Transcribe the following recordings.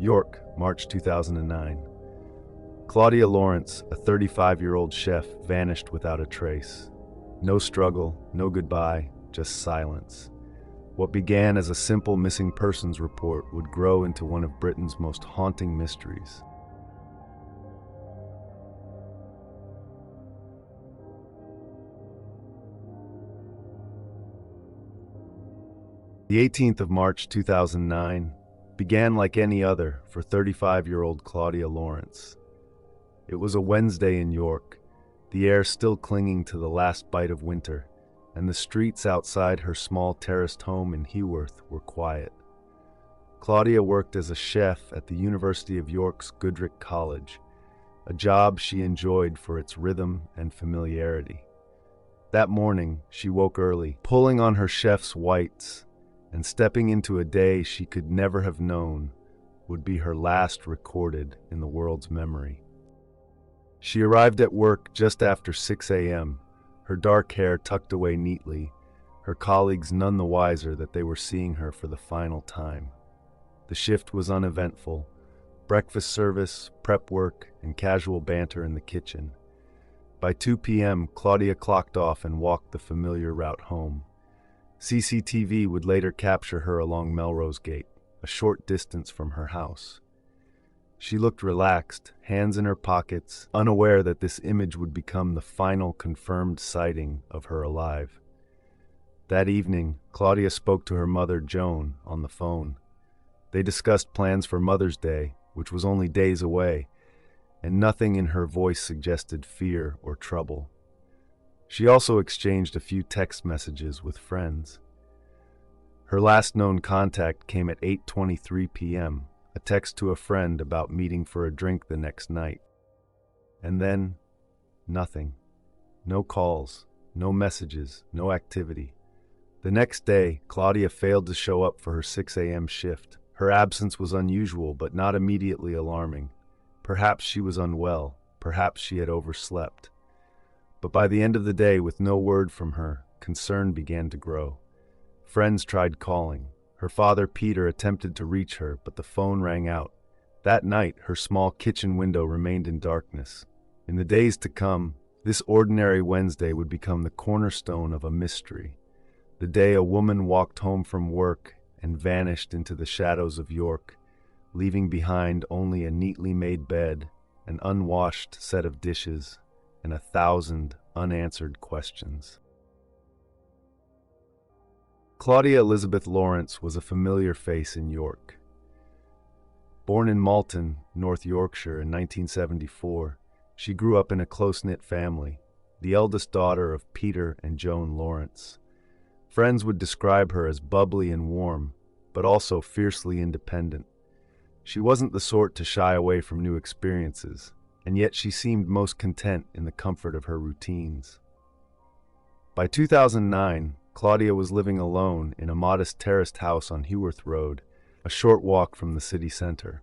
York, March 2009. Claudia Lawrence, a 35-year-old chef, vanished without a trace. No struggle, no goodbye, just silence. What began as a simple missing persons report would grow into one of Britain's most haunting mysteries. The 18th of March 2009 began like any other for 35-year-old Claudia Lawrence. It was a Wednesday in York, the air still clinging to the last bite of winter, and the streets outside her small terraced home in Heworth were quiet. Claudia worked as a chef at the University of York's Goodricke College, a job she enjoyed for its rhythm and familiarity. That morning, she woke early, pulling on her chef's whites and stepping into a day she could never have known would be her last recorded in the world's memory. She arrived at work just after 6 a.m., her dark hair tucked away neatly, her colleagues none the wiser that they were seeing her for the final time. The shift was uneventful: breakfast service, prep work, and casual banter in the kitchen. By 2 p.m., Claudia clocked off and walked the familiar route home. CCTV would later capture her along Melrose Gate, a short distance from her house. She looked relaxed, hands in her pockets, unaware that this image would become the final confirmed sighting of her alive. That evening, Claudia spoke to her mother, Joan, on the phone. They discussed plans for Mother's Day, which was only days away, and nothing in her voice suggested fear or trouble. She also exchanged a few text messages with friends. Her last known contact came at 8:23 p.m., a text to a friend about meeting for a drink the next night. And then, nothing. No calls, no messages, no activity. The next day, Claudia failed to show up for her 6 a.m. shift. Her absence was unusual, but not immediately alarming. Perhaps she was unwell, perhaps she had overslept. But by the end of the day, with no word from her, concern began to grow. Friends tried calling. Her father, Peter, attempted to reach her, but the phone rang out. That night, her small kitchen window remained in darkness. In the days to come, this ordinary Wednesday would become the cornerstone of a mystery. The day a woman walked home from work and vanished into the shadows of York, leaving behind only a neatly made bed, an unwashed set of dishes, and 1,000 unanswered questions. Claudia Elizabeth Lawrence was a familiar face in York. Born in Malton, North Yorkshire in 1974, she grew up in a close-knit family, the eldest daughter of Peter and Joan Lawrence. Friends would describe her as bubbly and warm, but also fiercely independent. She wasn't the sort to shy away from new experiences, and yet she seemed most content in the comfort of her routines. By 2009, Claudia was living alone in a modest terraced house on Heworth Road, a short walk from the city center.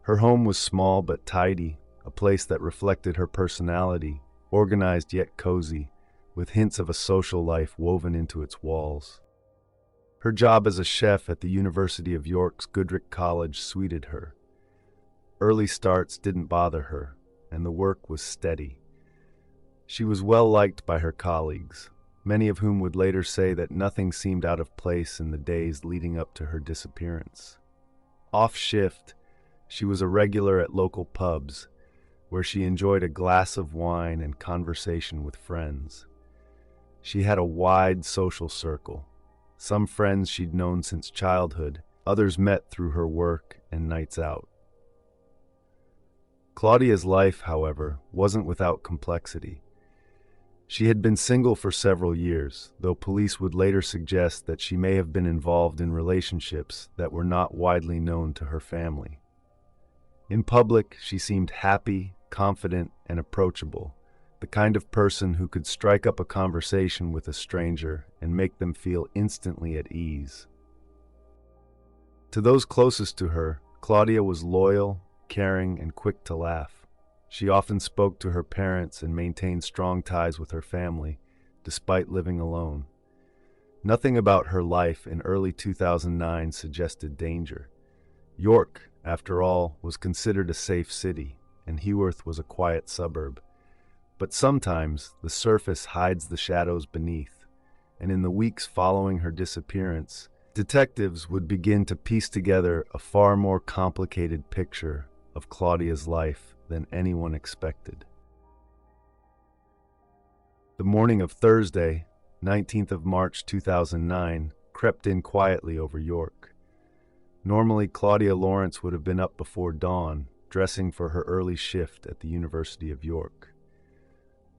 Her home was small but tidy, a place that reflected her personality, organized yet cozy, with hints of a social life woven into its walls. Her job as a chef at the University of York's Goodricke College suited her. Early starts didn't bother her, and the work was steady. She was well liked by her colleagues, many of whom would later say that nothing seemed out of place in the days leading up to her disappearance. Off shift, she was a regular at local pubs, where she enjoyed a glass of wine and conversation with friends. She had a wide social circle. Some friends she'd known since childhood, others met through her work and nights out. Claudia's life, however, wasn't without complexity. She had been single for several years, though police would later suggest that she may have been involved in relationships that were not widely known to her family. In public, she seemed happy, confident, and approachable, the kind of person who could strike up a conversation with a stranger and make them feel instantly at ease. To those closest to her, Claudia was loyal, caring, and quick to laugh. She often spoke to her parents and maintained strong ties with her family, despite living alone. Nothing about her life in early 2009 suggested danger. York, after all, was considered a safe city, and Heworth was a quiet suburb. But sometimes the surface hides the shadows beneath, and in the weeks following her disappearance, detectives would begin to piece together a far more complicated picture of Claudia's life than anyone expected. The morning of Thursday, 19th of March 2009, crept in quietly over York. Normally, Claudia Lawrence would have been up before dawn, dressing for her early shift at the University of York.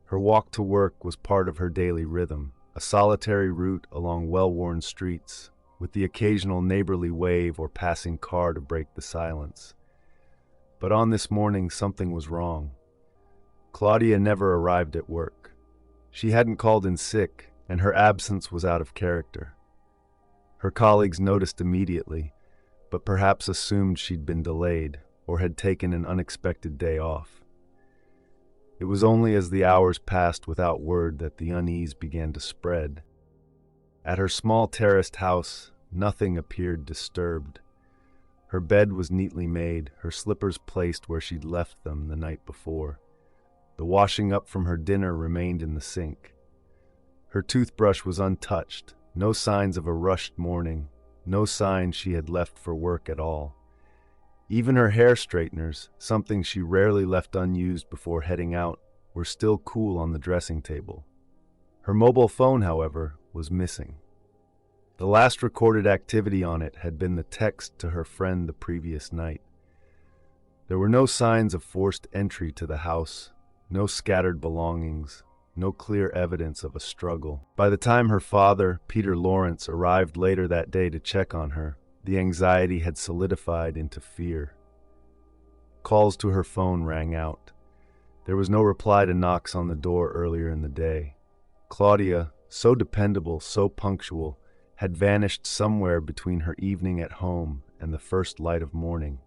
Her walk to work was part of her daily rhythm, a solitary route along well-worn streets, with the occasional neighborly wave or passing car to break the silence. But on this morning, something was wrong. Claudia never arrived at work. She hadn't called in sick, and her absence was out of character. Her colleagues noticed immediately, but perhaps assumed she'd been delayed or had taken an unexpected day off. It was only as the hours passed without word that the unease began to spread. At her small terraced house, nothing appeared disturbed. Her bed was neatly made, her slippers placed where she'd left them the night before. The washing up from her dinner remained in the sink. Her toothbrush was untouched, no signs of a rushed morning, no sign she had left for work at all. Even her hair straighteners, something she rarely left unused before heading out, were still cool on the dressing table. Her mobile phone, however, was missing. The last recorded activity on it had been the text to her friend the previous night. There were no signs of forced entry to the house, no scattered belongings, no clear evidence of a struggle. By the time her father, Peter Lawrence, arrived later that day to check on her, the anxiety had solidified into fear. Calls to her phone rang out. There was no reply to knocks on the door earlier in the day. Claudia, so dependable, so punctual, had vanished somewhere between her evening at home and the first light of morning.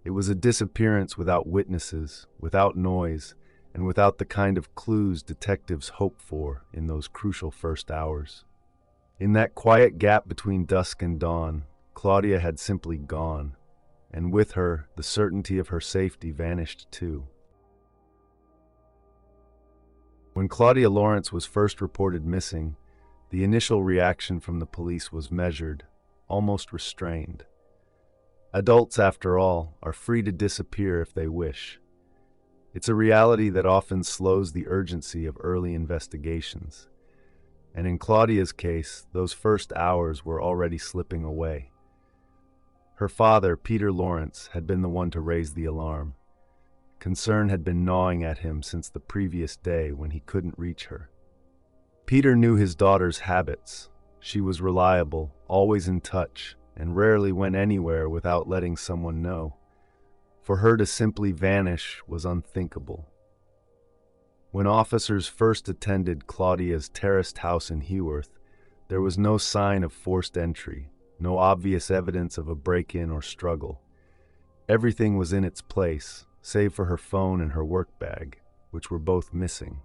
It was a disappearance without witnesses, without noise, and without the kind of clues detectives hope for in those crucial first hours. In that quiet gap between dusk and dawn, Claudia had simply gone, and with her, the certainty of her safety vanished too. When Claudia Lawrence was first reported missing, the initial reaction from the police was measured, almost restrained. Adults, after all, are free to disappear if they wish. It's a reality that often slows the urgency of early investigations. And in Claudia's case, those first hours were already slipping away. Her father, Peter Lawrence, had been the one to raise the alarm. Concern had been gnawing at him since the previous day when he couldn't reach her. Peter knew his daughter's habits. She was reliable, always in touch, and rarely went anywhere without letting someone know. For her to simply vanish was unthinkable. When officers first attended Claudia's terraced house in Heworth, there was no sign of forced entry, no obvious evidence of a break-in or struggle. Everything was in its place, save for her phone and her work bag, which were both missing.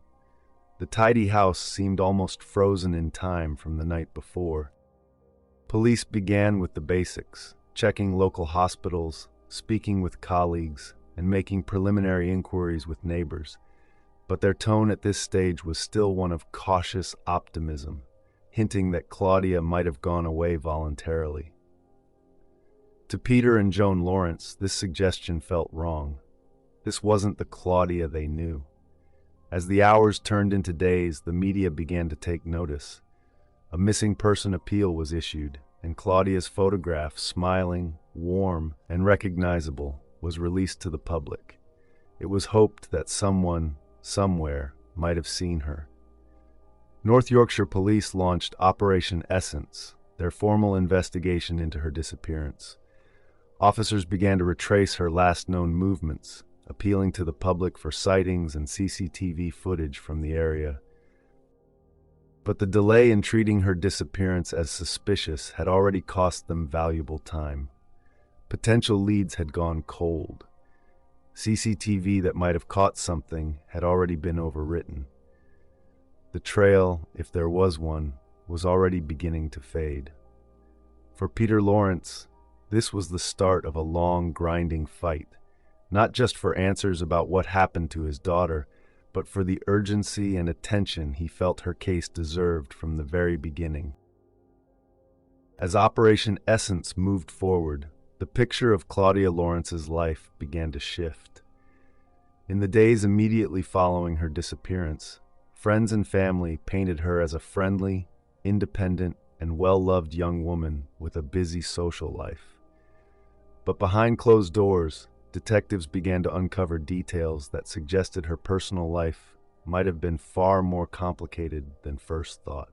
The tidy house seemed almost frozen in time from the night before. Police began with the basics, checking local hospitals, speaking with colleagues, and making preliminary inquiries with neighbors. But their tone at this stage was still one of cautious optimism, hinting that Claudia might have gone away voluntarily. To Peter and Joan Lawrence, this suggestion felt wrong. This wasn't the Claudia they knew. As the hours turned into days, the media began to take notice. A missing person appeal was issued, and Claudia's photograph, smiling, warm, and recognizable, was released to the public. It was hoped that someone, somewhere, might have seen her. North Yorkshire Police launched Operation Essence, their formal investigation into her disappearance. Officers began to retrace her last known movements, appealing to the public for sightings and CCTV footage from the area. But the delay in treating her disappearance as suspicious had already cost them valuable time. Potential leads had gone cold. CCTV that might have caught something had already been overwritten. The trail, if there was one, was already beginning to fade. For Peter Lawrence, This was the start of a long, grinding fight, not just for answers about what happened to his daughter, but for the urgency and attention he felt her case deserved from the very beginning. As Operation Essence moved forward, the picture of Claudia Lawrence's life began to shift. In the days immediately following her disappearance, friends and family painted her as a friendly, independent, and well-loved young woman with a busy social life. But behind closed doors, detectives began to uncover details that suggested her personal life might have been far more complicated than first thought.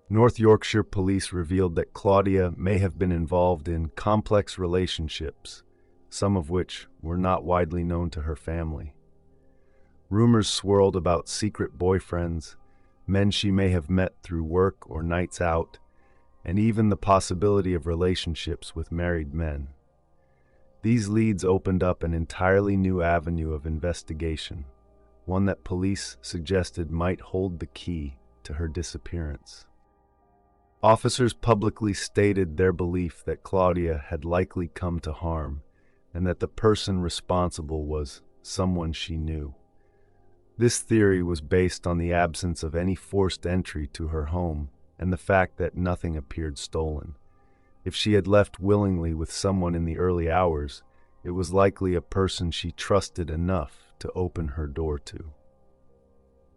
North Yorkshire police revealed that Claudia may have been involved in complex relationships, some of which were not widely known to her family. Rumors swirled about secret boyfriends, men she may have met through work or nights out, and even the possibility of relationships with married men. These leads opened up an entirely new avenue of investigation, one that police suggested might hold the key to her disappearance. Officers publicly stated their belief that Claudia had likely come to harm, and that the person responsible was someone she knew. This theory was based on the absence of any forced entry to her home and the fact that nothing appeared stolen. If she had left willingly with someone in the early hours, it was likely a person she trusted enough to open her door to.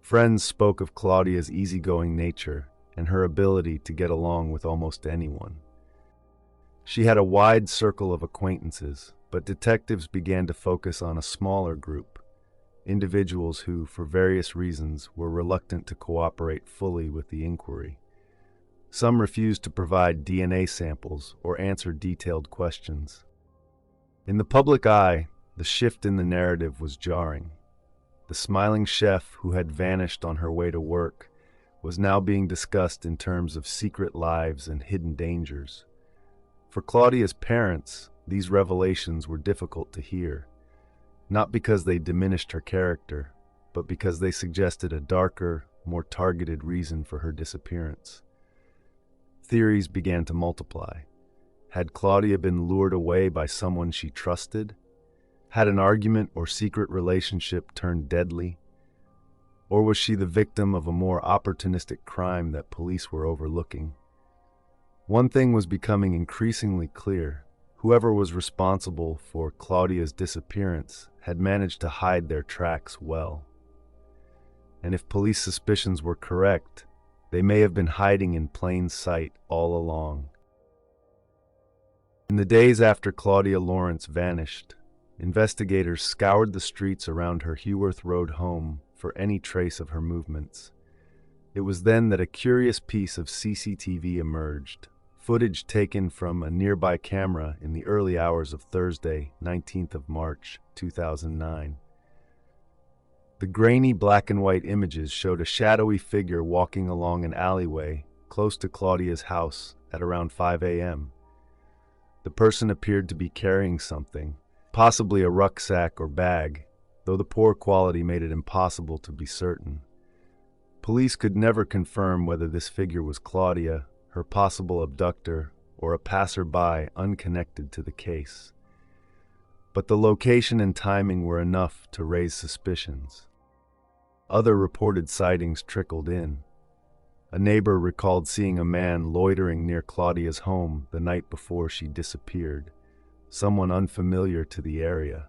Friends spoke of Claudia's easygoing nature and her ability to get along with almost anyone. She had a wide circle of acquaintances, but detectives began to focus on a smaller group, individuals who, for various reasons, were reluctant to cooperate fully with the inquiry. Some refused to provide DNA samples or answer detailed questions. In the public eye, the shift in the narrative was jarring. The smiling chef who had vanished on her way to work was now being discussed in terms of secret lives and hidden dangers. For Claudia's parents, these revelations were difficult to hear, not because they diminished her character, but because they suggested a darker, more targeted reason for her disappearance. Theories began to multiply. Had Claudia been lured away by someone she trusted? Had an argument or secret relationship turned deadly? Or was she the victim of a more opportunistic crime that police were overlooking? One thing was becoming increasingly clear. Whoever was responsible for Claudia's disappearance had managed to hide their tracks well. And if police suspicions were correct, they may have been hiding in plain sight all along. In the days after Claudia Lawrence vanished, investigators scoured the streets around her Heworth Road home for any trace of her movements. It was then that a curious piece of CCTV emerged, footage taken from a nearby camera in the early hours of Thursday, 19th of March, 2009. The grainy black and white images showed a shadowy figure walking along an alleyway close to Claudia's house at around 5 a.m. The person appeared to be carrying something, possibly a rucksack or bag, though the poor quality made it impossible to be certain. Police could never confirm whether this figure was Claudia, her possible abductor, or a passerby unconnected to the case. But the location and timing were enough to raise suspicions. Other reported sightings trickled in. A neighbor recalled seeing a man loitering near Claudia's home the night before she disappeared, someone unfamiliar to the area.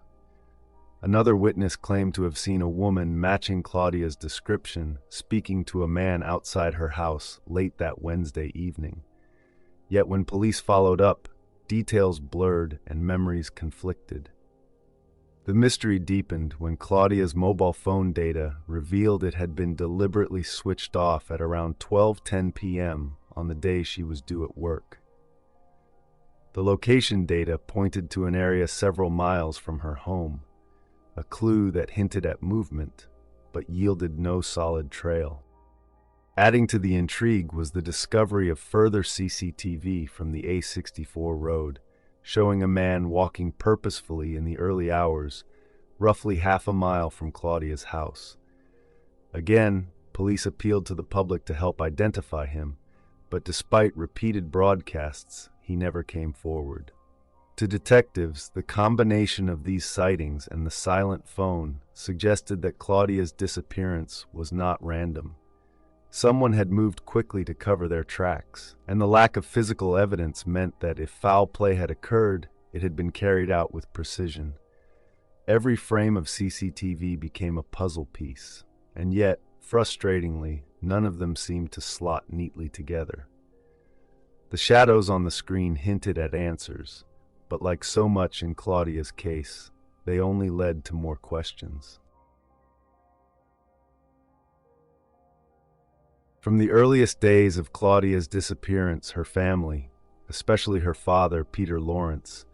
Another witness claimed to have seen a woman matching Claudia's description speaking to a man outside her house late that Wednesday evening. Yet when police followed up, details blurred and memories conflicted. The mystery deepened when Claudia's mobile phone data revealed it had been deliberately switched off at around 12:10 p.m. on the day she was due at work. The location data pointed to an area several miles from her home, a clue that hinted at movement, but yielded no solid trail. Adding to the intrigue was the discovery of further CCTV from the A64 road, showing a man walking purposefully in the early hours, roughly half a mile from Claudia's house. Again, police appealed to the public to help identify him, but despite repeated broadcasts, he never came forward. To detectives, the combination of these sightings and the silent phone suggested that Claudia's disappearance was not random. Someone had moved quickly to cover their tracks, and the lack of physical evidence meant that if foul play had occurred, it had been carried out with precision. Every frame of CCTV became a puzzle piece, and yet, frustratingly, none of them seemed to slot neatly together. The shadows on the screen hinted at answers, but like so much in Claudia's case, they only led to more questions. From the earliest days of Claudia's disappearance, her family, especially her father, Peter Lawrence,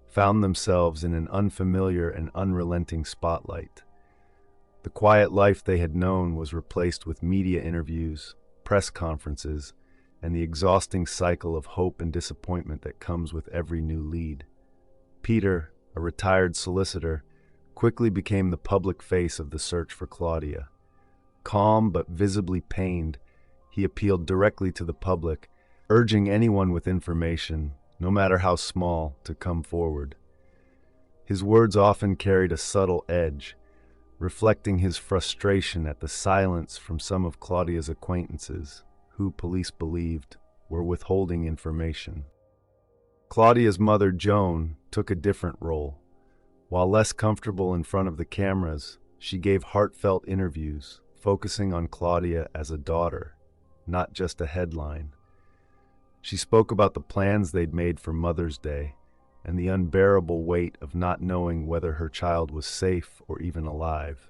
found themselves in an unfamiliar and unrelenting spotlight. The quiet life they had known was replaced with media interviews, press conferences, and the exhausting cycle of hope and disappointment that comes with every new lead. Peter, a retired solicitor, quickly became the public face of the search for Claudia. Calm but visibly pained, he appealed directly to the public, urging anyone with information, no matter how small, to come forward. His words often carried a subtle edge, reflecting his frustration at the silence from some of Claudia's acquaintances, who police believed were withholding information. Claudia's mother, Joan, took a different role. While less comfortable in front of the cameras, she gave heartfelt interviews, focusing on Claudia as a daughter, not just a headline. She spoke about the plans they'd made for Mother's Day and the unbearable weight of not knowing whether her child was safe or even alive.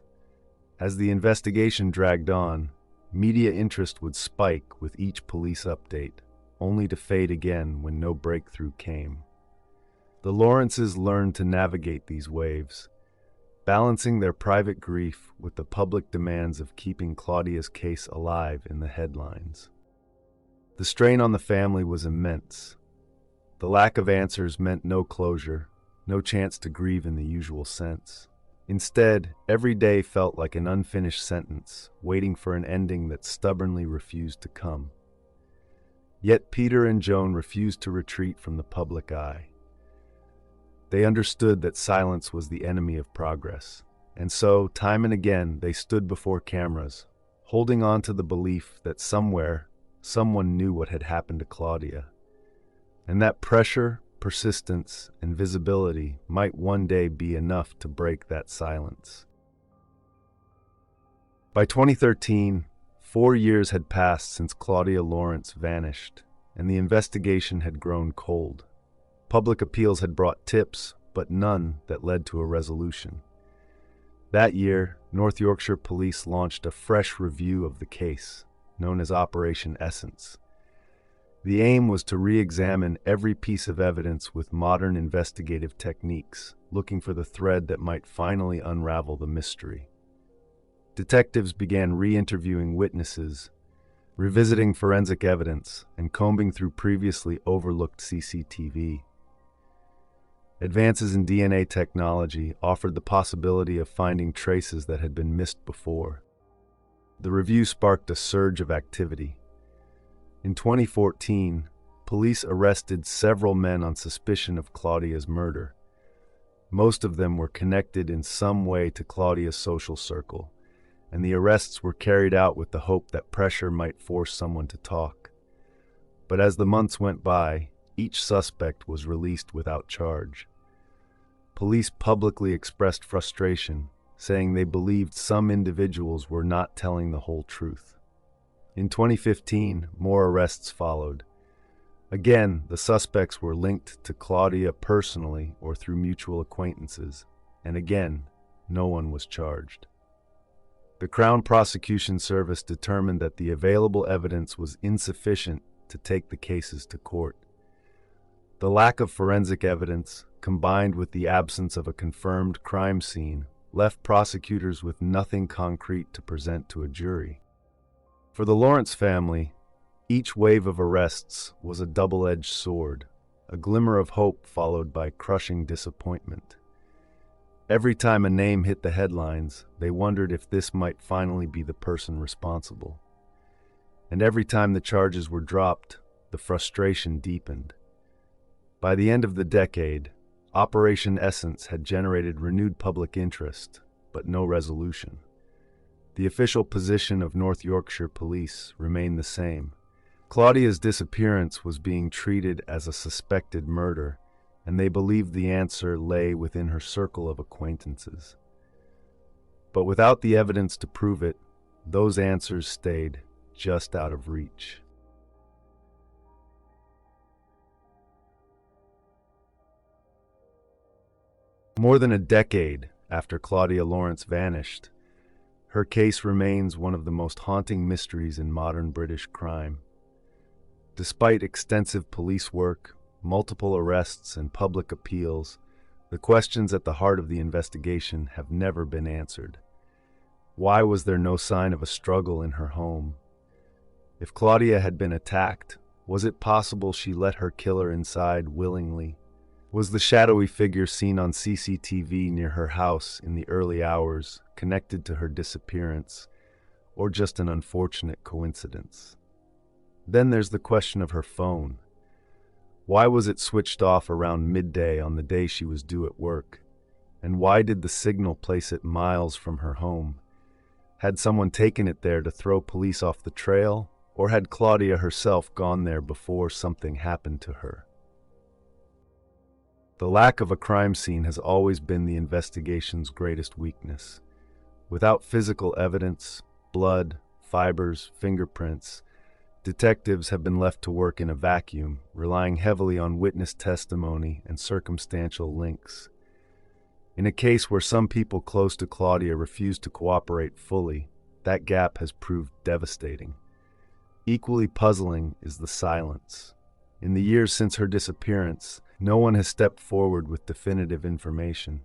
As the investigation dragged on, media interest would spike with each police update, only to fade again when no breakthrough came. The Lawrences learned to navigate these waves, balancing their private grief with the public demands of keeping Claudia's case alive in the headlines. The strain on the family was immense. The lack of answers meant no closure, no chance to grieve in the usual sense. Instead, every day felt like an unfinished sentence, waiting for an ending that stubbornly refused to come. Yet Peter and Joan refused to retreat from the public eye. They understood that silence was the enemy of progress, and so, time and again, they stood before cameras, holding on to the belief that somewhere, someone knew what had happened to Claudia, and that pressure, persistence, and visibility might one day be enough to break that silence. By 2013, 4 years had passed since Claudia Lawrence vanished, and the investigation had grown cold. Public appeals had brought tips, but none that led to a resolution. That year, North Yorkshire Police launched a fresh review of the case, known as Operation Essence. The aim was to re-examine every piece of evidence with modern investigative techniques, looking for the thread that might finally unravel the mystery. Detectives began re-interviewing witnesses, revisiting forensic evidence, and combing through previously overlooked CCTV. Advances in DNA technology offered the possibility of finding traces that had been missed before. The review sparked a surge of activity. In 2014, police arrested several men on suspicion of Claudia's murder. Most of them were connected in some way to Claudia's social circle, and the arrests were carried out with the hope that pressure might force someone to talk. But as the months went by, each suspect was released without charge. Police publicly expressed frustration, saying they believed some individuals were not telling the whole truth. In 2015, more arrests followed. Again, the suspects were linked to Claudia personally or through mutual acquaintances, and again, no one was charged. The Crown Prosecution Service determined that the available evidence was insufficient to take the cases to court. The lack of forensic evidence, combined with the absence of a confirmed crime scene, left prosecutors with nothing concrete to present to a jury. For the Lawrence family, each wave of arrests was a double-edged sword, a glimmer of hope followed by crushing disappointment. Every time a name hit the headlines, they wondered if this might finally be the person responsible. And every time the charges were dropped, the frustration deepened. By the end of the decade, Operation Essence had generated renewed public interest, but no resolution. The official position of North Yorkshire Police remained the same. Claudia's disappearance was being treated as a suspected murder, and they believed the answer lay within her circle of acquaintances. But without the evidence to prove it, those answers stayed just out of reach. More than a decade after Claudia Lawrence vanished, her case remains one of the most haunting mysteries in modern British crime. Despite extensive police work, multiple arrests, and public appeals, the questions at the heart of the investigation have never been answered. Why was there no sign of a struggle in her home? If Claudia had been attacked, was it possible she let her killer inside willingly? Was the shadowy figure seen on CCTV near her house in the early hours connected to her disappearance, or just an unfortunate coincidence? Then there's the question of her phone. Why was it switched off around midday on the day she was due at work? And why did the signal place it miles from her home? Had someone taken it there to throw police off the trail, or had Claudia herself gone there before something happened to her? The lack of a crime scene has always been the investigation's greatest weakness. Without physical evidence, blood, fibers, fingerprints, detectives have been left to work in a vacuum, relying heavily on witness testimony and circumstantial links. In a case where some people close to Claudia refused to cooperate fully, that gap has proved devastating. Equally puzzling is the silence. In the years since her disappearance, no one has stepped forward with definitive information.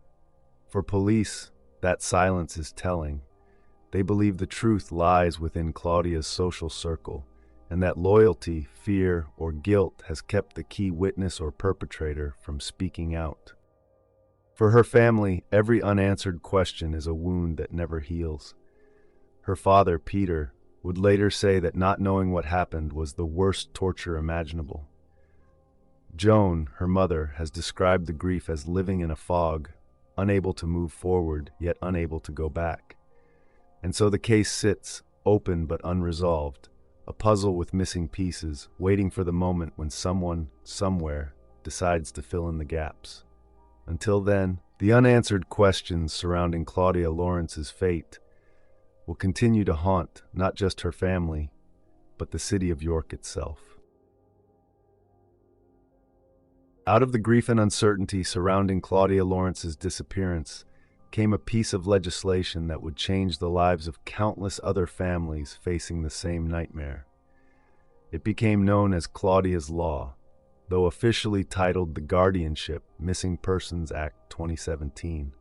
For police, that silence is telling. They believe the truth lies within Claudia's social circle, and that loyalty, fear, or guilt has kept the key witness or perpetrator from speaking out. For her family, every unanswered question is a wound that never heals. Her father, Peter, would later say that not knowing what happened was the worst torture imaginable. Joan, her mother, has described the grief as living in a fog, unable to move forward, yet unable to go back. And so the case sits, open but unresolved, a puzzle with missing pieces, waiting for the moment when someone, somewhere, decides to fill in the gaps. Until then, the unanswered questions surrounding Claudia Lawrence's fate will continue to haunt not just her family, but the city of York itself. Out of the grief and uncertainty surrounding Claudia Lawrence's disappearance came a piece of legislation that would change the lives of countless other families facing the same nightmare. It became known as Claudia's Law, though officially titled the Guardianship Missing Persons Act 2017.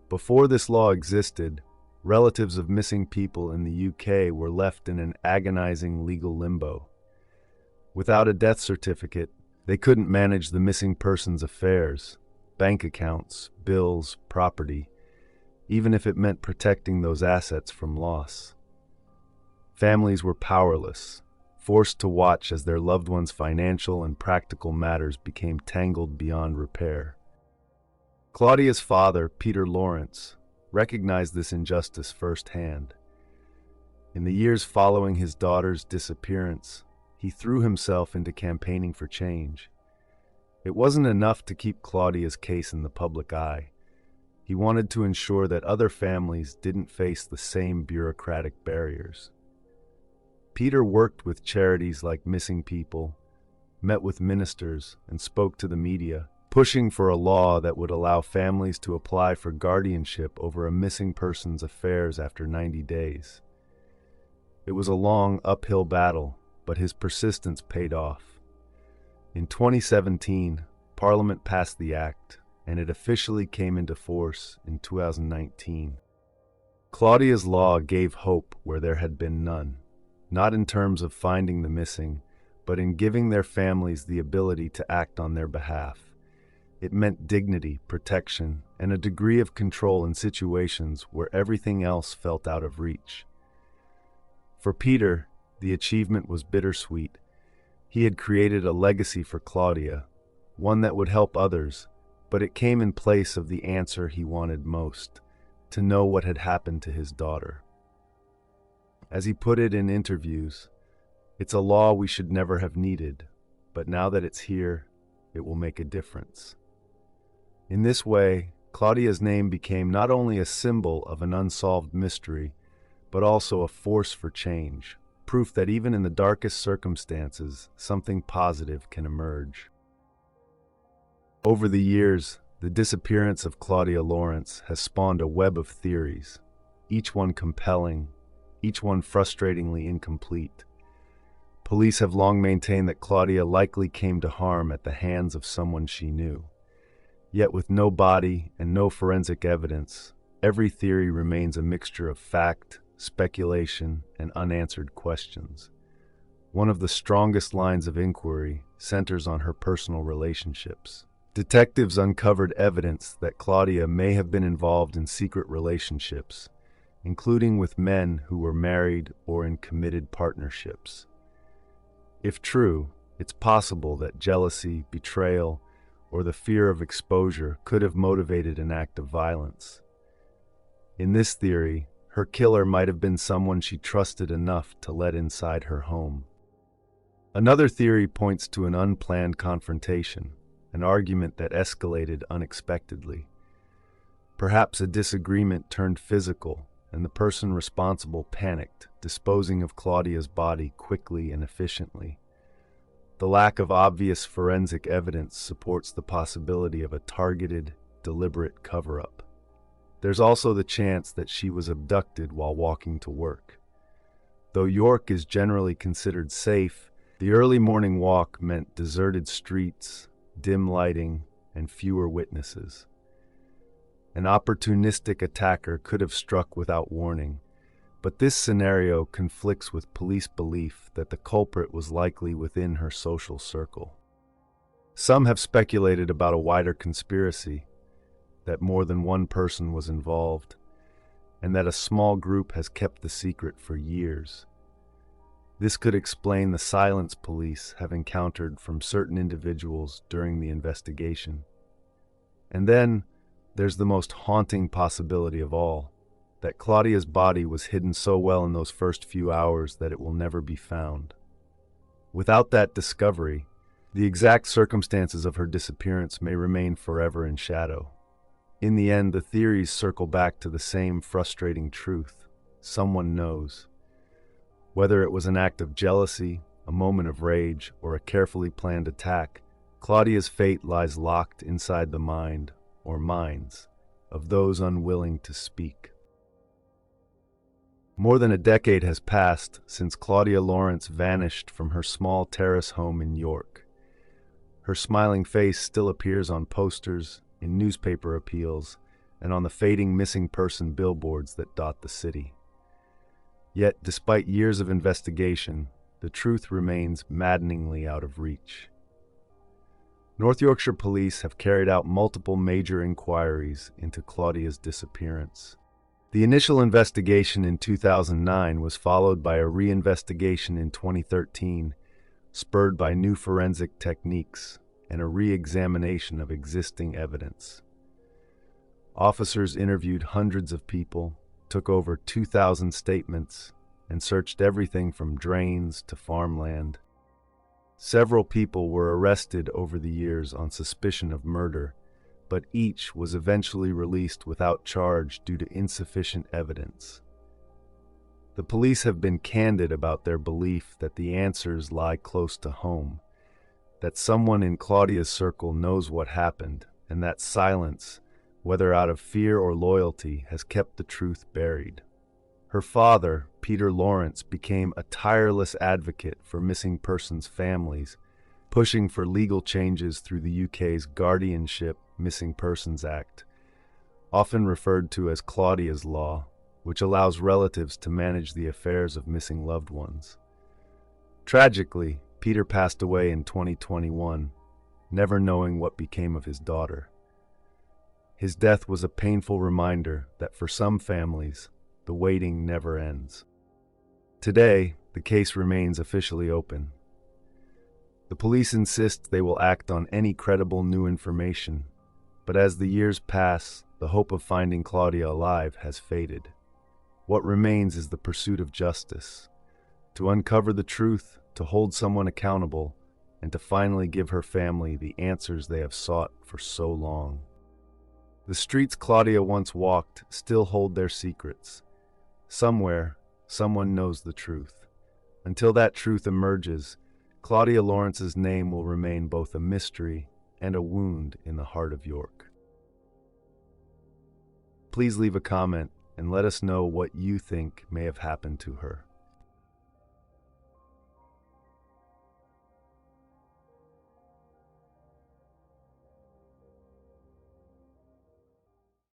Before this law existed, relatives of missing people in the UK were left in an agonizing legal limbo. Without a death certificate, they couldn't manage the missing person's affairs, bank accounts, bills, property, even if it meant protecting those assets from loss. Families were powerless, forced to watch as their loved ones' financial and practical matters became tangled beyond repair. Claudia's father, Peter Lawrence, recognized this injustice firsthand. In the years following his daughter's disappearance, he threw himself into campaigning for change. It wasn't enough to keep Claudia's case in the public eye. He wanted to ensure that other families didn't face the same bureaucratic barriers. Peter worked with charities like Missing People, met with ministers, and spoke to the media, pushing for a law that would allow families to apply for guardianship over a missing person's affairs after 90 days. It was a long, uphill battle, but his persistence paid off. In 2017, Parliament passed the Act, and it officially came into force in 2019. Claudia's Law gave hope where there had been none, not in terms of finding the missing, but in giving their families the ability to act on their behalf. It meant dignity, protection, and a degree of control in situations where everything else felt out of reach. For Peter, the achievement was bittersweet. He had created a legacy for Claudia, one that would help others, but it came in place of the answer he wanted most, to know what had happened to his daughter. As he put it in interviews, "It's a law we should never have needed, but now that it's here, it will make a difference." In this way, Claudia's name became not only a symbol of an unsolved mystery, but also a force for change, proof that even in the darkest circumstances, something positive can emerge. Over the years, the disappearance of Claudia Lawrence has spawned a web of theories, each one compelling, each one frustratingly incomplete. Police have long maintained that Claudia likely came to harm at the hands of someone she knew. Yet with no body and no forensic evidence, every theory remains a mixture of fact, speculation, and unanswered questions. One of the strongest lines of inquiry centers on her personal relationships. Detectives uncovered evidence that Claudia may have been involved in secret relationships, including with men who were married or in committed partnerships. If true, it's possible that jealousy, betrayal, or the fear of exposure could have motivated an act of violence. In this theory, her killer might have been someone she trusted enough to let inside her home. Another theory points to an unplanned confrontation, an argument that escalated unexpectedly. Perhaps a disagreement turned physical, and the person responsible panicked, disposing of Claudia's body quickly and efficiently. The lack of obvious forensic evidence supports the possibility of a targeted, deliberate cover-up. There's also the chance that she was abducted while walking to work. Though York is generally considered safe, the early morning walk meant deserted streets, dim lighting, and fewer witnesses. An opportunistic attacker could have struck without warning, but this scenario conflicts with police belief that the culprit was likely within her social circle. Some have speculated about a wider conspiracy, that more than one person was involved, and that a small group has kept the secret for years. This could explain the silence police have encountered from certain individuals during the investigation. And then, there's the most haunting possibility of all, that Claudia's body was hidden so well in those first few hours that it will never be found. Without that discovery, the exact circumstances of her disappearance may remain forever in shadow. In the end, the theories circle back to the same frustrating truth: someone knows. Whether it was an act of jealousy, a moment of rage, or a carefully planned attack, Claudia's fate lies locked inside the mind, or minds, of those unwilling to speak. More than a decade has passed since Claudia Lawrence vanished from her small terrace home in York. Her smiling face still appears on posters, in newspaper appeals, and on the fading missing person billboards that dot the city. Yet, despite years of investigation, the truth remains maddeningly out of reach. North Yorkshire police have carried out multiple major inquiries into Claudia's disappearance. The initial investigation in 2009 was followed by a re-investigation in 2013, spurred by new forensic techniques and a re-examination of existing evidence. Officers interviewed hundreds of people, took over 2,000 statements, and searched everything from drains to farmland. Several people were arrested over the years on suspicion of murder, but each was eventually released without charge due to insufficient evidence. The police have been candid about their belief that the answers lie close to home, that someone in Claudia's circle knows what happened, and that silence, whether out of fear or loyalty, has kept the truth buried. Her father, Peter Lawrence, became a tireless advocate for missing persons' families, pushing for legal changes through the UK's Guardianship Missing Persons Act, often referred to as Claudia's Law, which allows relatives to manage the affairs of missing loved ones. Tragically, Peter passed away in 2021, never knowing what became of his daughter. His death was a painful reminder that for some families, the waiting never ends. Today, the case remains officially open. The police insist they will act on any credible new information, but as the years pass, the hope of finding Claudia alive has faded. What remains is the pursuit of justice, to uncover the truth, to hold someone accountable, and to finally give her family the answers they have sought for so long. The streets Claudia once walked still hold their secrets. Somewhere, someone knows the truth. Until that truth emerges, Claudia Lawrence's name will remain both a mystery and a wound in the heart of York. Please leave a comment and let us know what you think may have happened to her.